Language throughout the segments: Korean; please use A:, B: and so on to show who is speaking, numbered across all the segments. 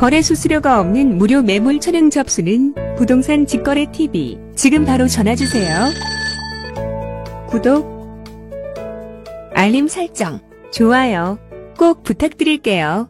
A: 거래 수수료가 없는 무료 매물 촬영 접수는 부동산 직거래 TV. 지금 바로 전화주세요. 구독, 알림 설정, 좋아요 꼭 부탁드릴게요.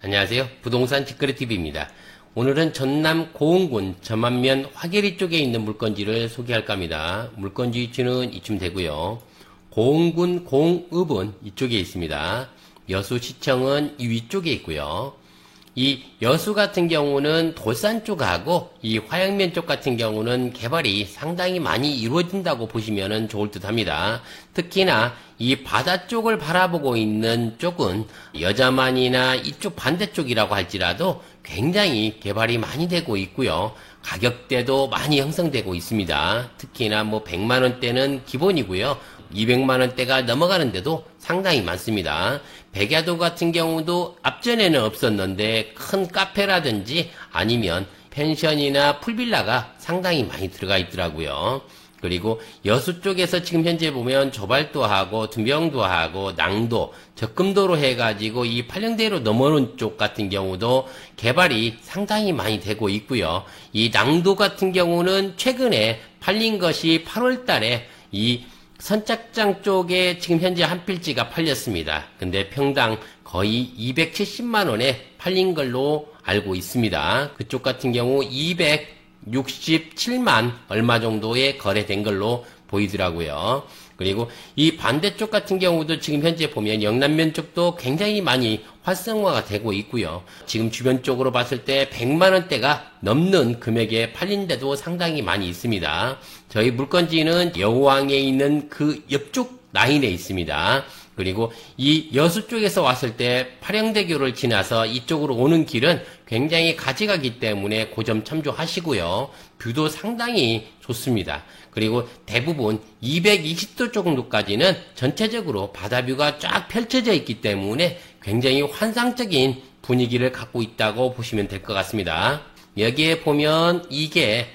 B: 안녕하세요. 부동산 직거래TV입니다. 오늘은 전남 고흥군 전만면 화계리 쪽에 있는 물건지를 소개할까 합니다. 물건지 위치는 이쯤 되고요. 고흥군 고흥읍은 이쪽에 있습니다. 여수시청은 이 위쪽에 있고요. 이 여수 같은 경우는 돌산 쪽하고 이 화양면 쪽 같은 경우는 개발이 상당히 많이 이루어진다고 보시면 좋을 듯 합니다. 특히나 이 바다 쪽을 바라보고 있는 쪽은 여자만이나 이쪽 반대쪽이라고 할지라도 굉장히 개발이 많이 되고 있고요. 가격대도 많이 형성되고 있습니다. 특히나 100만원대는 기본이고요. 200만원대가 넘어가는데도 상당히 많습니다. 백야도 같은 경우도 앞전에는 없었는데 큰 카페라든지 아니면 펜션이나 풀빌라가 상당히 많이 들어가 있더라고요. 그리고 여수 쪽에서 지금 현재 보면 조발도 하고 둔병도 하고 낭도, 적금도로 해가지고 이 팔령대로 넘어오는 쪽 같은 경우도 개발이 상당히 많이 되고 있고요. 이 낭도 같은 경우는 최근에 팔린 것이 8월 달에 이 선착장 쪽에 지금 현재 한 필지가 팔렸습니다. 근데 평당 거의 270만원에 팔린 걸로 알고 있습니다. 그쪽 같은 경우 267만 얼마 정도에 거래된 걸로 보이더라고요. 그리고 이 반대쪽 같은 경우도 지금 현재 보면 영남면 쪽도 굉장히 많이 활성화가 되고 있고요. 지금 주변 쪽으로 봤을 때 100만원대가 넘는 금액에 팔린 데도 상당히 많이 있습니다. 저희 물건지는 여우항에 있는 그 옆쪽 라인에 있습니다. 그리고 이 여수 쪽에서 왔을 때 파령대교를 지나서 이쪽으로 오는 길은 굉장히 가지가기 때문에 그 점 참조하시고요. 뷰도 상당히 좋습니다. 그리고 대부분 220도 정도까지는 전체적으로 바다뷰가 쫙 펼쳐져 있기 때문에 굉장히 환상적인 분위기를 갖고 있다고 보시면 될 것 같습니다. 여기에 보면 이게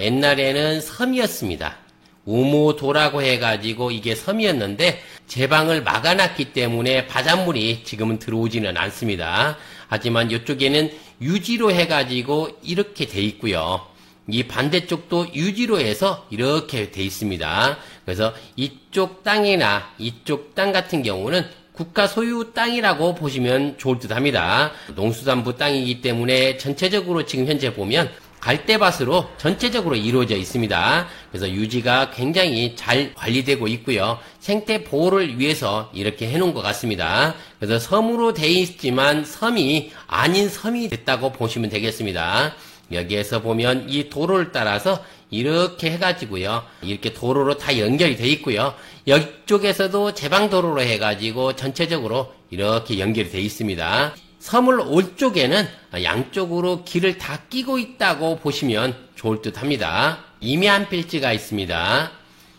B: 옛날에는 섬이었습니다. 우모도라고 해가지고 이게 섬이었는데 제방을 막아놨기 때문에 바닷물이 지금은 들어오지는 않습니다. 하지만 이쪽에는 유지로 해가지고 이렇게 돼 있고요. 이 반대쪽도 유지로 해서 이렇게 돼 있습니다. 그래서 이쪽 땅이나 이쪽 땅 같은 경우는 국가 소유 땅이라고 보시면 좋을 듯 합니다. 농수산부 땅이기 때문에 전체적으로 지금 현재 보면 갈대밭으로 전체적으로 이루어져 있습니다. 그래서 유지가 굉장히 잘 관리되고 있고요. 생태 보호를 위해서 이렇게 해놓은 것 같습니다. 그래서 섬으로 돼 있지만 섬이 아닌 섬이 됐다고 보시면 되겠습니다. 여기에서 보면 이 도로를 따라서 이렇게 해가지고요. 이렇게 도로로 다 연결이 돼 있고요. 이쪽에서도 제방도로로 해가지고 전체적으로 이렇게 연결이 돼 있습니다. 섬을 올 쪽에는 양쪽으로 길을 다 끼고 있다고 보시면 좋을 듯 합니다. 임야 필지가 있습니다.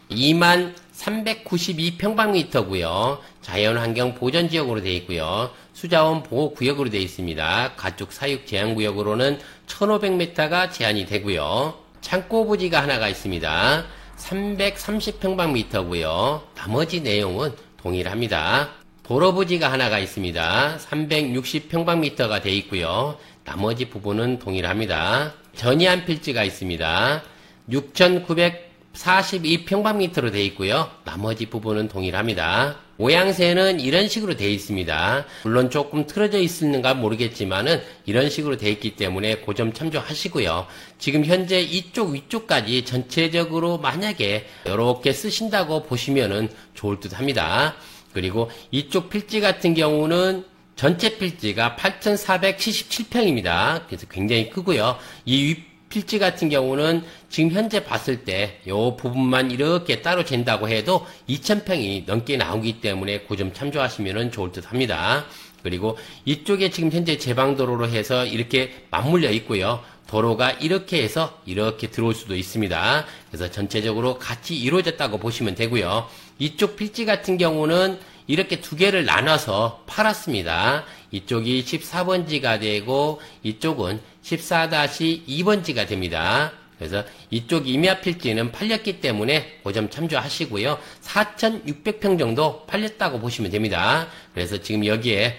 B: 2392평방미터고요. 자연환경 보전지역으로 되어 있고요. 수자원 보호구역으로 되어 있습니다. 가축 사육 제한구역으로는 1500m가 제한이 되고요. 창고 부지가 하나가 있습니다. 330평방미터고요. 나머지 내용은 동일합니다. 도로 부지가 하나가 있습니다. 360평방미터가 되어 있고요. 나머지 부분은 동일합니다. 전이한 필지가 있습니다. 6900 42평방미터로 되어 있고요. 나머지 부분은 동일합니다. 모양새는 이런 식으로 되어 있습니다. 물론 조금 틀어져 있는가 모르겠지만은 이런 식으로 되어 있기 때문에 그 점 참조하시고요. 지금 현재 이쪽 위쪽까지 전체적으로 만약에 이렇게 쓰신다고 보시면은 좋을 듯 합니다. 그리고 이쪽 필지 같은 경우는 전체 필지가 8,477평입니다. 그래서 굉장히 크고요. 이 윗 필지 같은 경우는 지금 현재 봤을 때 이 부분만 이렇게 따로 잰다고 해도 2,000평이 넘게 나오기 때문에 그 점 참조하시면 좋을 듯 합니다. 그리고 이쪽에 지금 현재 제방도로로 해서 이렇게 맞물려 있고요. 도로가 이렇게 해서 이렇게 들어올 수도 있습니다. 그래서 전체적으로 같이 이루어졌다고 보시면 되고요. 이쪽 필지 같은 경우는 이렇게 두 개를 나눠서 팔았습니다. 이쪽이 14번지가 되고 이쪽은 14-2번지가 됩니다. 그래서 이쪽 임야 필지는 팔렸기 때문에 그 점 참조하시고요. 4,600평 정도 팔렸다고 보시면 됩니다. 그래서 지금 여기에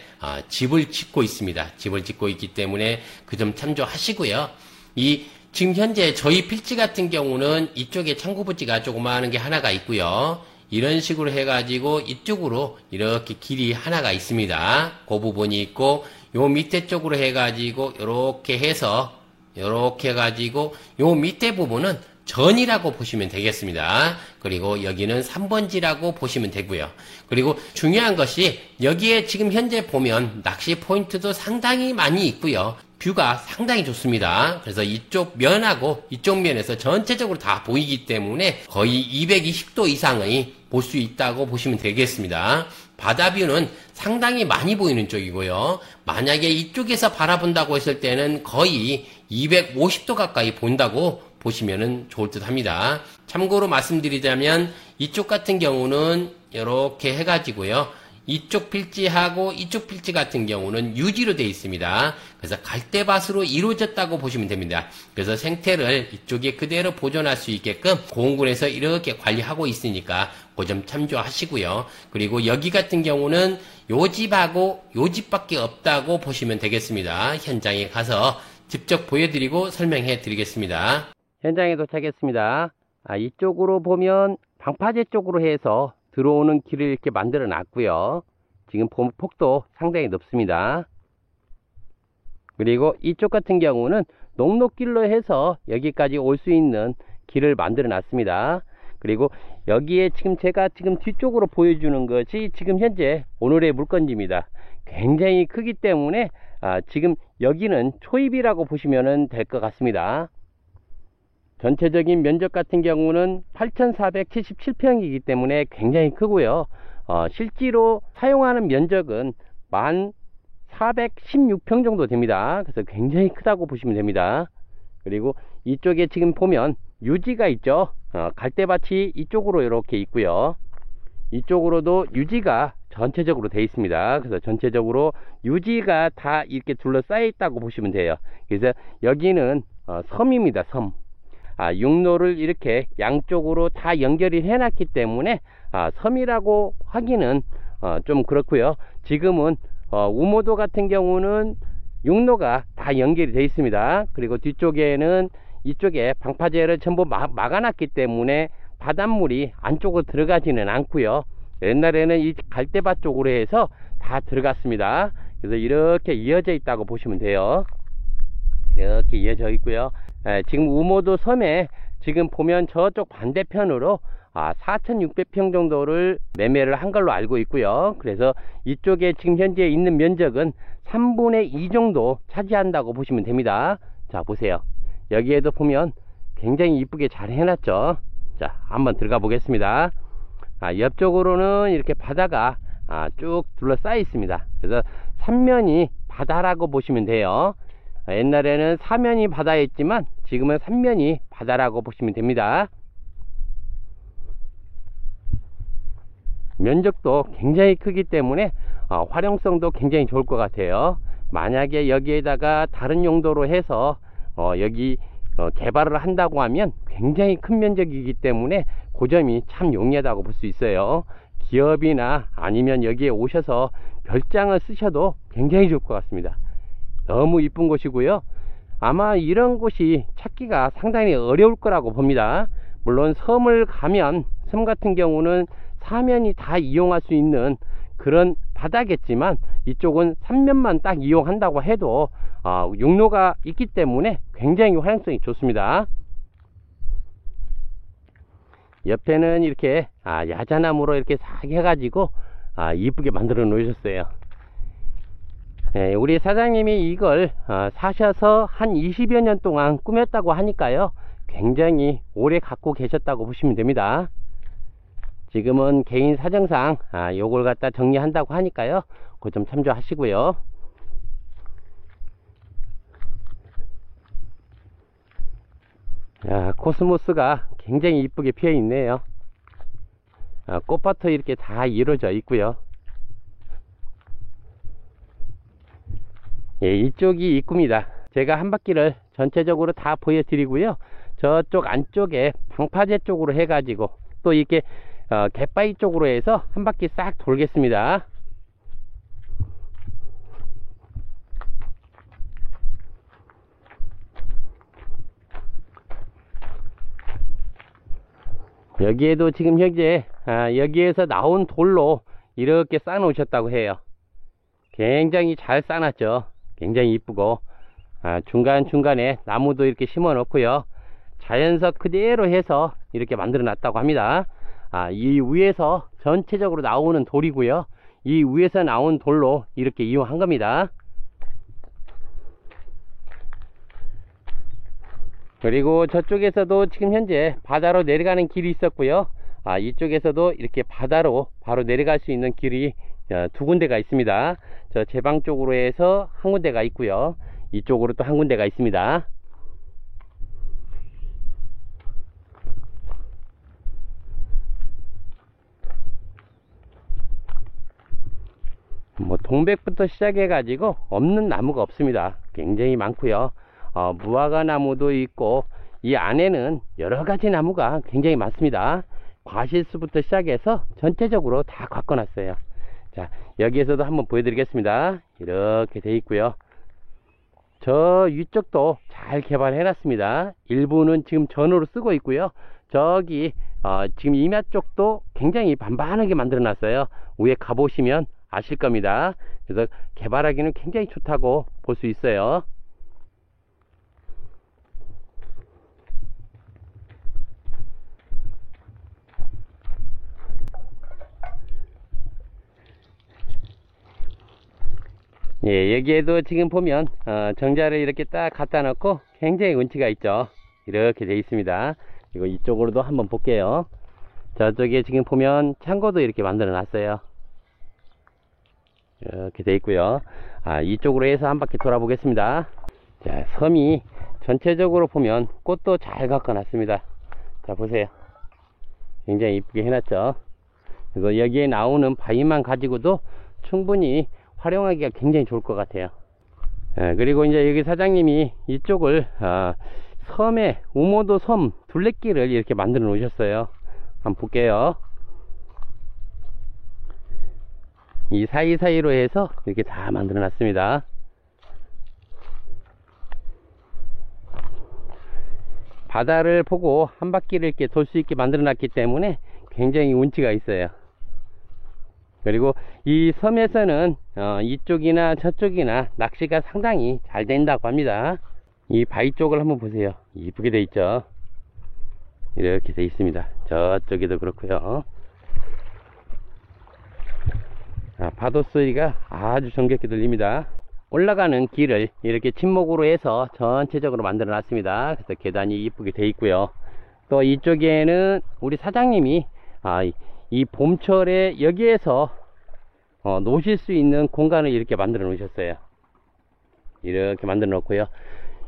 B: 집을 짓고 있습니다. 집을 짓고 있기 때문에 그 점 참조하시고요. 지금 현재 저희 필지 같은 경우는 이쪽에 창고부지가 조그마한 게 하나가 있고요. 이런 식으로 해가지고 이쪽으로 이렇게 길이 하나가 있습니다. 그 부분이 있고 요 밑에 쪽으로 해가지고 이렇게 해서 이렇게 해가지고 요 밑에 부분은 전이라고 보시면 되겠습니다. 그리고 여기는 3번지라고 보시면 되고요. 그리고 중요한 것이 여기에 지금 현재 보면 낚시 포인트도 상당히 많이 있고요. 뷰가 상당히 좋습니다. 그래서 이쪽 면하고 이쪽 면에서 전체적으로 다 보이기 때문에 거의 220도 이상의 볼 수 있다고 보시면 되겠습니다. 바다뷰는 상당히 많이 보이는 쪽이고요. 만약에 이쪽에서 바라본다고 했을 때는 거의 250도 가까이 본다고 보시면 좋을 듯 합니다. 참고로 말씀드리자면 이쪽 같은 경우는 이렇게 해가지고요. 이쪽 필지하고 이쪽 필지 같은 경우는 유지로 되어 있습니다. 그래서 갈대밭으로 이루어졌다고 보시면 됩니다. 그래서 생태를 이쪽에 그대로 보존할 수 있게끔 공군에서 이렇게 관리하고 있으니까 그 점 참조하시고요. 그리고 여기 같은 경우는 요 집하고 요 집밖에 없다고 보시면 되겠습니다. 현장에 가서 직접 보여드리고 설명해 드리겠습니다. 현장에 도착했습니다. 이쪽으로 보면 방파제 쪽으로 해서 들어오는 길을 이렇게 만들어 놨고요. 지금 폭도 상당히 높습니다. 그리고 이쪽 같은 경우는 녹록길로 해서 여기까지 올 수 있는 길을 만들어 놨습니다. 그리고 여기에 제가 뒤쪽으로 보여주는 것이 지금 현재 오늘의 물건지입니다. 굉장히 크기 때문에 지금 여기는 초입이라고 보시면 될 것 같습니다. 전체적인 면적 같은 경우는 8,477평이기 때문에 굉장히 크고요. 실제로 사용하는 면적은 1,416평 정도 됩니다. 그래서 굉장히 크다고 보시면 됩니다. 그리고 이쪽에 지금 보면 유지가 있죠. 갈대밭이 이쪽으로 이렇게 있고요. 이쪽으로도 유지가 전체적으로 되어 있습니다. 그래서 전체적으로 유지가 다 이렇게 둘러싸여 있다고 보시면 돼요. 그래서 여기는 섬입니다. 섬. 육로를 이렇게 양쪽으로 다 연결이 해놨기 때문에 섬이라고 하기는 좀 그렇고요. 지금은 우모도 같은 경우는 육로가 다 연결이 되어 있습니다. 그리고 뒤쪽에는 이쪽에 방파제를 전부 막아놨기 때문에 바닷물이 안쪽으로 들어가지는 않고요. 옛날에는 이 갈대밭 쪽으로 해서 다 들어갔습니다. 그래서 이렇게 이어져 있다고 보시면 돼요. 이렇게 이어져 있고요. 지금 우모도 섬에 지금 보면 저쪽 반대편으로 4,600평 정도를 매매를 한 걸로 알고 있고요. 그래서 이쪽에 지금 현재 있는 면적은 3분의 2 정도 차지한다고 보시면 됩니다. 자, 보세요. 여기에도 보면 굉장히 이쁘게 잘 해놨죠. 자, 한번 들어가 보겠습니다. 옆쪽으로는 이렇게 바다가 쭉 둘러싸여 있습니다. 그래서 삼면이 바다라고 보시면 돼요. 옛날에는 사면이 바다였지만 지금은 삼면이 바다라고 보시면 됩니다. 면적도 굉장히 크기 때문에 활용성도 굉장히 좋을 것 같아요. 만약에 여기에다가 다른 용도로 해서 여기 개발을 한다고 하면 굉장히 큰 면적이기 때문에 그 점이 참 용이하다고 볼 수 있어요. 기업이나 아니면 여기에 오셔서 별장을 쓰셔도 굉장히 좋을 것 같습니다. 너무 이쁜 곳이고요. 아마 이런 곳이 찾기가 상당히 어려울 거라고 봅니다. 물론 섬을 가면 섬 같은 경우는 사면이 다 이용할 수 있는 그런 바다겠지만 이쪽은 3면만 딱 이용한다고 해도 육로가 있기 때문에 굉장히 활용성이 좋습니다. 옆에는 이렇게 야자나무로 이렇게 싹 해가지고 이쁘게 만들어 놓으셨어요. 네, 우리 사장님이 이걸 사셔서 한 20여 년 동안 꾸몄다고 하니까요, 굉장히 오래 갖고 계셨다고 보시면 됩니다. 지금은 개인 사정상 요걸 갖다 정리한다고 하니까요, 그거 좀 참조하시고요. 코스모스가 굉장히 이쁘게 피어 있네요. 꽃밭도 이렇게 다 이루어져 있고요. 예, 이쪽이 입구입니다. 제가 한 바퀴를 전체적으로 다 보여드리고요. 저쪽 안쪽에 방파제 쪽으로 해가지고 또 이렇게 갯바위 쪽으로 해서 한 바퀴 싹 돌겠습니다. 여기에도 지금 현재 여기에서 나온 돌로 이렇게 쌓아 놓으셨다고 해요. 굉장히 잘 쌓아놨죠. 굉장히 이쁘고 중간중간에 나무도 이렇게 심어 놓고요, 자연석 그대로 해서 이렇게 만들어 놨다고 합니다. 이 위에서 전체적으로 나오는 돌이고요, 이 위에서 나온 돌로 이렇게 이용한 겁니다. 그리고 저쪽에서도 지금 현재 바다로 내려가는 길이 있었고요, 이쪽에서도 이렇게 바다로 바로 내려갈 수 있는 길이 두 군데가 있습니다. 저 제방 쪽으로 해서 한 군데가 있고요, 이쪽으로 또 한 군데가 있습니다. 동백부터 시작해 가지고 없는 나무가 없습니다. 굉장히 많고요, 무화과 나무도 있고 이 안에는 여러 가지 나무가 굉장히 많습니다. 과실수부터 시작해서 전체적으로 다 갖고 놨어요. 자, 여기에서도 한번 보여드리겠습니다. 이렇게 돼 있고요, 저 위쪽도 잘 개발해 놨습니다. 일부는 지금 전으로 쓰고 있고요, 저기 지금 임야 쪽도 굉장히 반반하게 만들어 놨어요. 위에 가보시면 아실 겁니다. 그래서 개발하기는 굉장히 좋다고 볼 수 있어요. 예, 여기에도 지금 보면 정자를 이렇게 딱 갖다 놓고 굉장히 운치가 있죠. 이렇게 되어 있습니다. 그리고 이쪽으로도 한번 볼게요. 저쪽에 지금 보면 창고도 이렇게 만들어 놨어요. 이렇게 되어 있고요. 이쪽으로 해서 한 바퀴 돌아보겠습니다. 자, 섬이 전체적으로 보면 꽃도 잘 갖고 놨습니다. 자, 보세요. 굉장히 이쁘게 해놨죠. 그래서 여기에 나오는 바위만 가지고도 충분히 활용하기가 굉장히 좋을 것 같아요. 그리고 이제 여기 사장님이 이쪽을 섬에 우모도 섬 둘레길을 이렇게 만들어 놓으셨어요. 한번 볼게요. 이 사이사이로 해서 이렇게 다 만들어 놨습니다. 바다를 보고 한 바퀴를 이렇게 돌 수 있게 만들어 놨기 때문에 굉장히 운치가 있어요. 그리고 이 섬에서는 이쪽이나 저쪽이나 낚시가 상당히 잘 된다고 합니다. 이 바위 쪽을 한번 보세요. 이쁘게 돼 있죠. 이렇게 돼 있습니다. 저쪽에도 그렇고요. 파도 소리가 아주 정겹게 들립니다. 올라가는 길을 이렇게 침목으로 해서 전체적으로 만들어 놨습니다. 그래서 계단이 이쁘게 돼 있고요. 또 이쪽에는 우리 사장님이 이 봄철에 여기에서 노실 수 있는 공간을 이렇게 만들어 놓으셨어요. 이렇게 만들어 놓고요,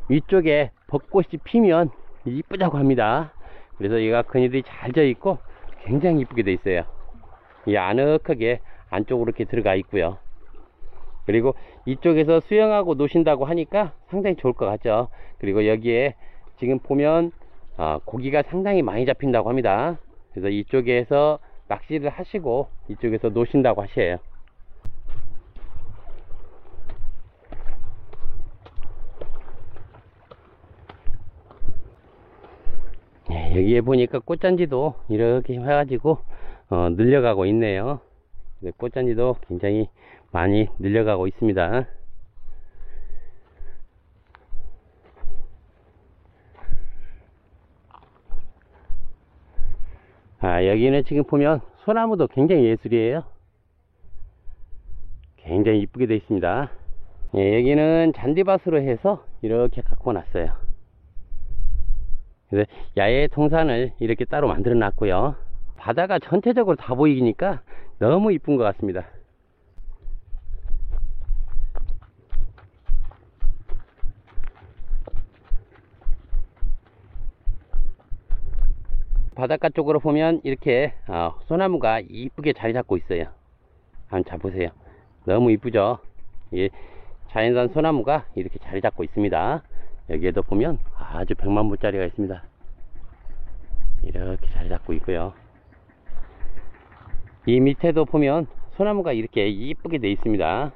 B: 위쪽에 벚꽃이 피면 이쁘다고 합니다. 그래서 얘가 그늘이 잘 져 있고 굉장히 이쁘게 돼 있어요. 이 아늑하게 안쪽으로 이렇게 들어가 있고요. 그리고 이쪽에서 수영하고 노신다고 하니까 상당히 좋을 것 같죠. 그리고 여기에 지금 보면 고기가 상당히 많이 잡힌다고 합니다. 그래서 이쪽에서 낚시를 하시고 이쪽에서 노신다고 하셔요. 여기에 보니까 꽃잔지도 이렇게 해가지고 늘려가고 있네요. 꽃잔지도 굉장히 많이 늘려가고 있습니다. 여기는 지금 보면 소나무도 굉장히 예술이에요. 굉장히 이쁘게 되어 있습니다. 여기는 잔디밭으로 해서 이렇게 갖고 놨어요. 그래서 야외 동산을 이렇게 따로 만들어 놨고요. 바다가 전체적으로 다 보이니까 너무 이쁜 것 같습니다. 바닷가 쪽으로 보면 이렇게 소나무가 이쁘게 자리 잡고 있어요. 한번 잡으세요. 너무 이쁘죠? 자연산 소나무가 이렇게 자리 잡고 있습니다. 여기에도 보면 아주 백만보짜리가 있습니다. 이렇게 자리 잡고 있고요. 이 밑에도 보면 소나무가 이렇게 이쁘게 되어 있습니다.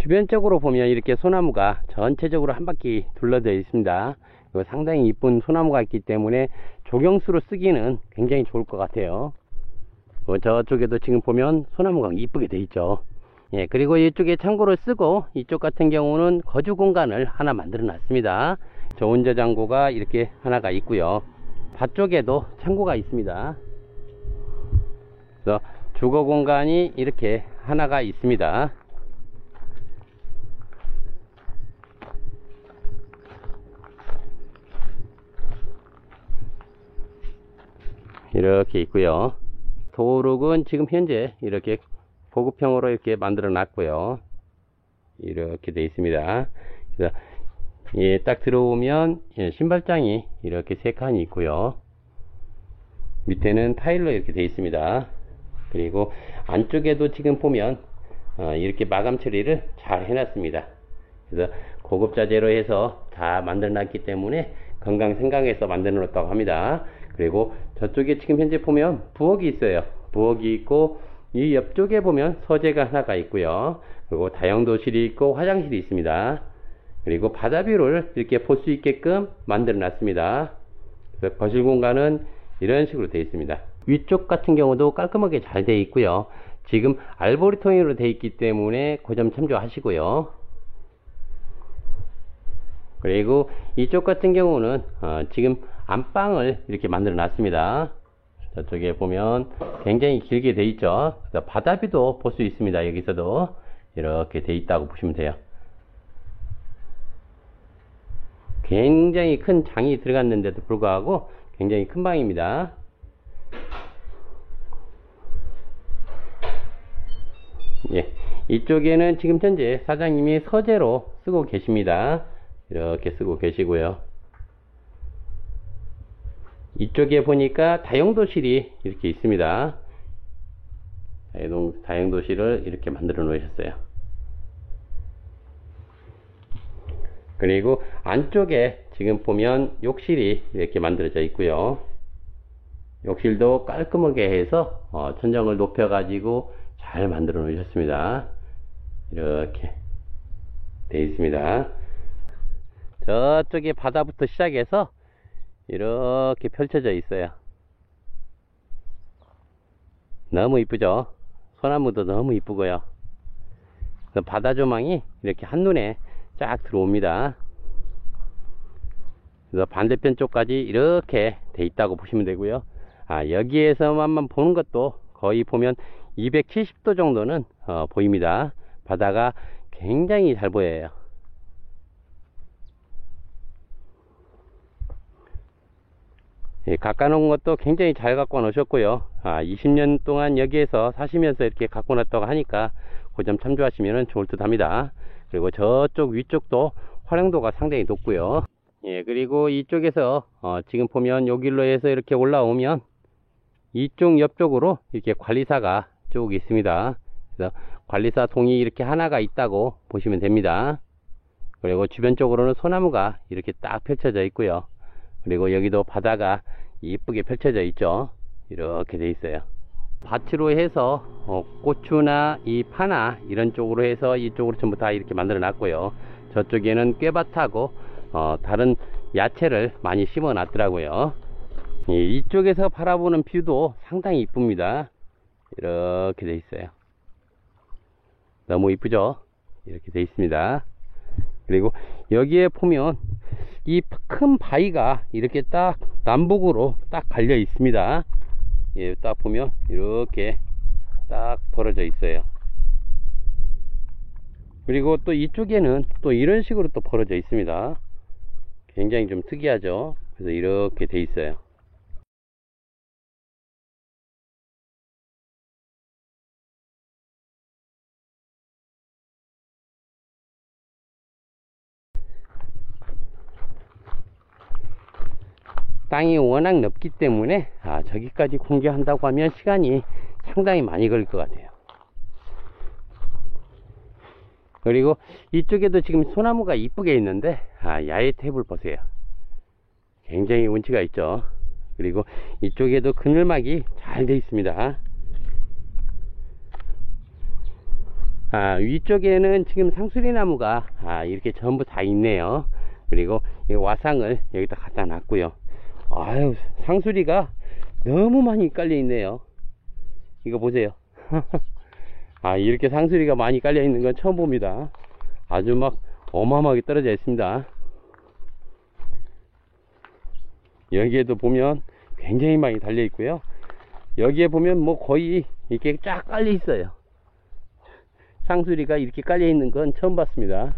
B: 주변적으로 보면 이렇게 소나무가 전체적으로 한 바퀴 둘러져 있습니다. 상당히 이쁜 소나무가 있기 때문에 조경수로 쓰기는 굉장히 좋을 것 같아요. 저쪽에도 지금 보면 소나무가 이쁘게 되어 있죠. 그리고 이쪽에 창고를 쓰고 이쪽 같은 경우는 거주 공간을 하나 만들어 놨습니다. 저온 저장고가 이렇게 하나가 있고요. 밭쪽에도 창고가 있습니다. 그래서 주거 공간이 이렇게 하나가 있습니다. 이렇게 있고요. 도록은 지금 현재 이렇게 보급형으로 이렇게 만들어 놨고요. 이렇게 되어 있습니다. 그래서 딱 들어오면 신발장이 이렇게 3칸이 있고요. 밑에는 타일로 이렇게 되어 있습니다. 그리고 안쪽에도 지금 보면 이렇게 마감 처리를 잘 해놨습니다. 그래서 고급 자재로 해서 다 만들어 놨기 때문에 건강 생각해서 만들어 놨다고 합니다. 그리고 저쪽에 지금 현재 보면 부엌이 있어요. 부엌이 있고 이 옆쪽에 보면 서재가 하나가 있고요. 그리고 다용도실이 있고 화장실이 있습니다. 그리고 바다뷰를 이렇게 볼 수 있게끔 만들어 놨습니다. 그래서 거실 공간은 이런 식으로 되어 있습니다. 위쪽 같은 경우도 깔끔하게 잘 되어 있고요. 지금 알보리통으로 되어 있기 때문에 그 점 참조하시고요. 그리고 이쪽 같은 경우는 지금 안방을 이렇게 만들어 놨습니다. 저쪽에 보면 굉장히 길게 되어 있죠. 그래서 바다뷰도 볼 수 있습니다. 여기서도 이렇게 되어 있다고 보시면 돼요. 굉장히 큰 장이 들어갔는데도 불구하고 굉장히 큰 방입니다. 이쪽에는 지금 현재 사장님이 서재로 쓰고 계십니다. 이렇게 쓰고 계시고요. 이쪽에 보니까 다용도실이 이렇게 있습니다. 다용도실을 이렇게 만들어 놓으셨어요. 그리고 안쪽에 지금 보면 욕실이 이렇게 만들어져 있고요. 욕실도 깔끔하게 해서 천정을 높여 가지고 잘 만들어 놓으셨습니다. 이렇게 되어 있습니다. 저쪽에 바다부터 시작해서 이렇게 펼쳐져 있어요. 너무 이쁘죠? 소나무도 너무 이쁘고요. 바다 조망이 이렇게 한눈에 쫙 들어옵니다. 그래서 반대편 쪽까지 이렇게 돼 있다고 보시면 되고요. 여기에서만 보는 것도 거의 보면 270도 정도는 보입니다. 바다가 굉장히 잘 보여요. 갖다 놓은 것도 굉장히 잘 갖고 놓으셨고요. 20년 동안 여기에서 사시면서 이렇게 갖고 놨다고 하니까 그 점 참조하시면 좋을 듯 합니다. 그리고 저쪽 위쪽도 활용도가 상당히 높고요. 그리고 이쪽에서 지금 보면 요 길로 해서 이렇게 올라오면 이쪽 옆쪽으로 이렇게 관리사가 쭉 있습니다. 그래서 관리사 동이 이렇게 하나가 있다고 보시면 됩니다. 그리고 주변 쪽으로는 소나무가 이렇게 딱 펼쳐져 있고요. 그리고 여기도 바다가 이쁘게 펼쳐져 있죠. 이렇게 돼 있어요. 밭으로 해서 고추나 이 파나 이런 쪽으로 해서 이쪽으로 전부 다 이렇게 만들어 놨고요. 저쪽에는 꾀밭하고 다른 야채를 많이 심어 놨더라고요.
C: 예, 이쪽에서 바라보는 뷰도 상당히 이쁩니다. 이렇게 돼 있어요. 너무 이쁘죠? 이렇게 돼 있습니다. 그리고 여기에 보면 이 큰 바위가 이렇게 딱 남북으로 딱 갈려 있습니다. 예, 딱 보면 이렇게 딱 벌어져 있어요. 그리고 또 이쪽에는 또 이런 식으로 또 벌어져 있습니다. 굉장히 좀 특이하죠? 그래서 이렇게 돼 있어요. 땅이 워낙 넓기 때문에 저기까지 공개한다고 하면 시간이 상당히 많이 걸릴 것 같아요. 그리고 이쪽에도 지금 소나무가 이쁘게 있는데 야외 탭을 보세요. 굉장히 운치가 있죠. 그리고 이쪽에도 그늘막이 잘 돼 있습니다. 위쪽에는 지금 상수리 나무가 이렇게 전부 다 있네요. 그리고 이 와상을 여기다 갖다 놨고요. 아유, 상수리가 너무 많이 깔려 있네요. 이거 보세요. 이렇게 상수리가 많이 깔려 있는 건 처음 봅니다. 아주 막 어마어마하게 떨어져 있습니다. 여기에도 보면 굉장히 많이 달려 있고요. 여기에 보면 뭐 거의 이렇게 쫙 깔려 있어요. 상수리가 이렇게 깔려 있는 건 처음 봤습니다.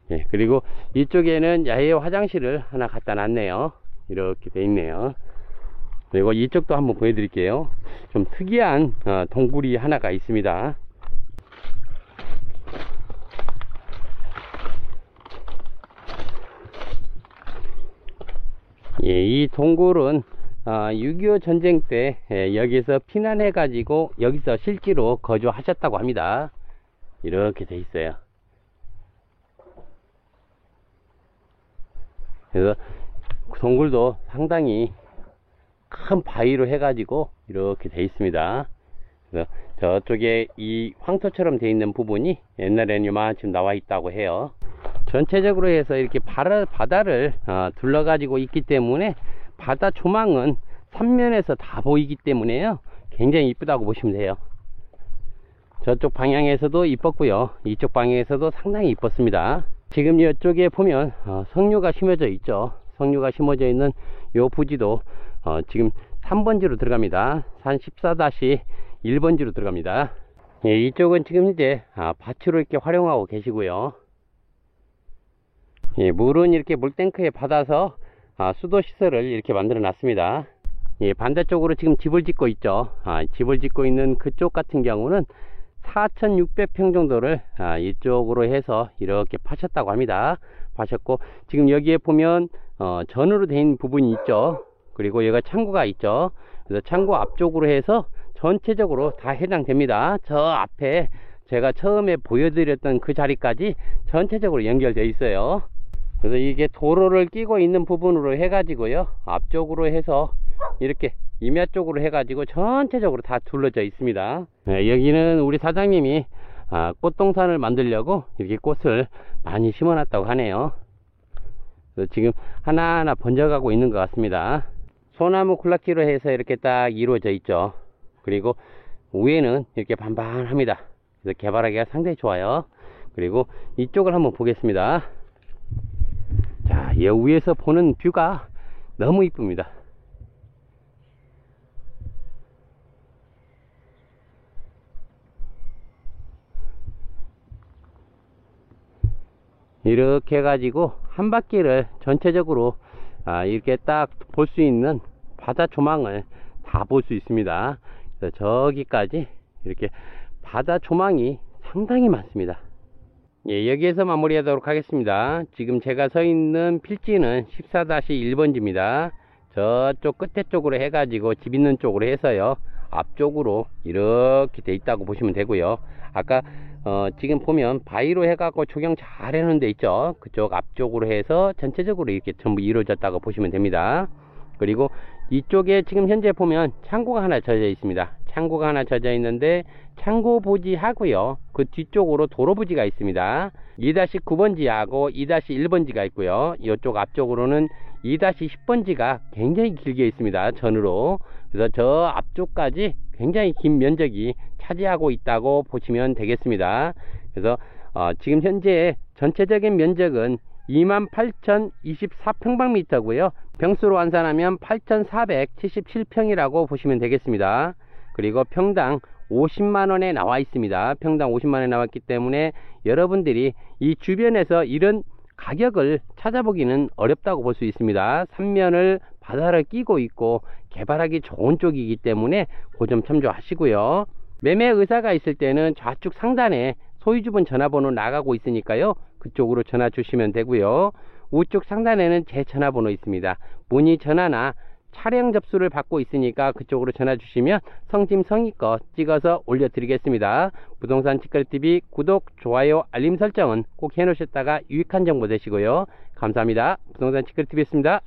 C: 예, 그리고 이쪽에는 야외 화장실을 하나 갖다 놨네요. 이렇게 돼 있네요. 그리고 이쪽도 한번 보여드릴게요. 좀 특이한 동굴이 하나가 있습니다. 예, 이 동굴은 6.25 전쟁 때 여기서 피난해 가지고 여기서 실제로 거주하셨다고 합니다. 이렇게 돼 있어요. 그래서 동굴도 상당히 큰 바위로 해가지고 이렇게 돼 있습니다. 그래서 저쪽에 이 황토처럼 돼 있는 부분이 옛날에는 요만큼 나와 있다고 해요. 전체적으로 해서 이렇게 바다를 둘러가지고 있기 때문에 바다 조망은 삼면에서 다 보이기 때문에요. 굉장히 이쁘다고 보시면 돼요. 저쪽 방향에서도 이뻤고요. 이쪽 방향에서도 상당히 이뻤습니다. 지금 이쪽에 보면 석류가 심어져 있죠. 석류가 심어져 있는 요 부지도 지금 3번지로 들어갑니다. 산 14-1번지로 들어갑니다. 예, 이쪽은 지금 이제 밭으로 이렇게 활용하고 계시고요. 예, 물은 이렇게 물탱크에 받아서 수도 시설을 이렇게 만들어 놨습니다. 예, 반대쪽으로 지금 집을 짓고 있죠. 집을 짓고 있는 그쪽 같은 경우는 4,600평 정도를 이쪽으로 해서 이렇게 파셨다고 합니다. 파셨고 지금 여기에 보면 전으로 된 부분이 있죠. 그리고 여기가 창고가 있죠. 그래서 창고 앞쪽으로 해서 전체적으로 다 해당됩니다. 저 앞에 제가 처음에 보여드렸던 그 자리까지 전체적으로 연결되어 있어요. 그래서 이게 도로를 끼고 있는 부분으로 해가지고요, 앞쪽으로 해서 이렇게 임야 쪽으로 해가지고 전체적으로 다 둘러져 있습니다. 네, 여기는 우리 사장님이 꽃동산을 만들려고 이렇게 꽃을 많이 심어 놨다고 하네요. 그래서 지금 하나하나 번져가고 있는 것 같습니다. 소나무 쿨라키로 해서 이렇게 딱 이루어져 있죠. 그리고 위에는 이렇게 반반합니다. 그래서 개발하기가 상당히 좋아요. 그리고 이쪽을 한번 보겠습니다. 자, 이 위에서 보는 뷰가 너무 이쁩니다. 이렇게 해가지고 한 바퀴를 전체적으로 이렇게 딱 볼 수 있는 바다 조망을 다 볼 수 있습니다. 그래서 저기까지 이렇게 바다 조망이 상당히 많습니다. 예, 여기에서 마무리하도록 하겠습니다. 지금 제가 서 있는 필지는 14-1번지입니다. 저쪽 끝에 쪽으로 해가지고 집 있는 쪽으로 해서요, 앞쪽으로 이렇게 돼 있다고 보시면 되고요. 아까 지금 보면 바위로 해갖고 조경 잘 해놓은 데 있죠. 그쪽 앞쪽으로 해서 전체적으로 이렇게 전부 이루어졌다고 보시면 됩니다. 그리고 이쪽에 지금 현재 보면 창고가 하나 젖어 있습니다. 창고가 하나 젖어 있는데 창고 부지 하고요, 그 뒤쪽으로 도로 부지가 있습니다. 2-9번지하고 2-1번지가 있고요. 이쪽 앞쪽으로는 2-10번지가 굉장히 길게 있습니다. 전으로. 그래서 저 앞쪽까지 굉장히 긴 면적이 차지하고 있다고 보시면 되겠습니다. 그래서 지금 현재 전체적인 면적은 28,024평방미터고요. 평수로 환산하면 8,477평이라고 보시면 되겠습니다. 그리고 평당 50만원에 나와 있습니다. 평당 50만원에 나왔기 때문에 여러분들이 이 주변에서 이런 가격을 찾아보기는 어렵다고 볼 수 있습니다. 삼면을 바다를 끼고 있고 개발하기 좋은 쪽이기 때문에 그 점 참조하시고요. 매매 의사가 있을 때는 좌측 상단에 소유주분 전화번호 나가고 있으니까요. 그쪽으로 전화 주시면 되고요. 우측 상단에는 제 전화번호 있습니다. 문의 전화나 차량 접수를 받고 있으니까 그쪽으로 전화 주시면 성심성의껏 찍어서 올려드리겠습니다. 부동산 직거래TV 구독, 좋아요, 알림 설정은 꼭 해놓으셨다가 유익한 정보 되시고요. 감사합니다. 부동산 직거래TV였습니다.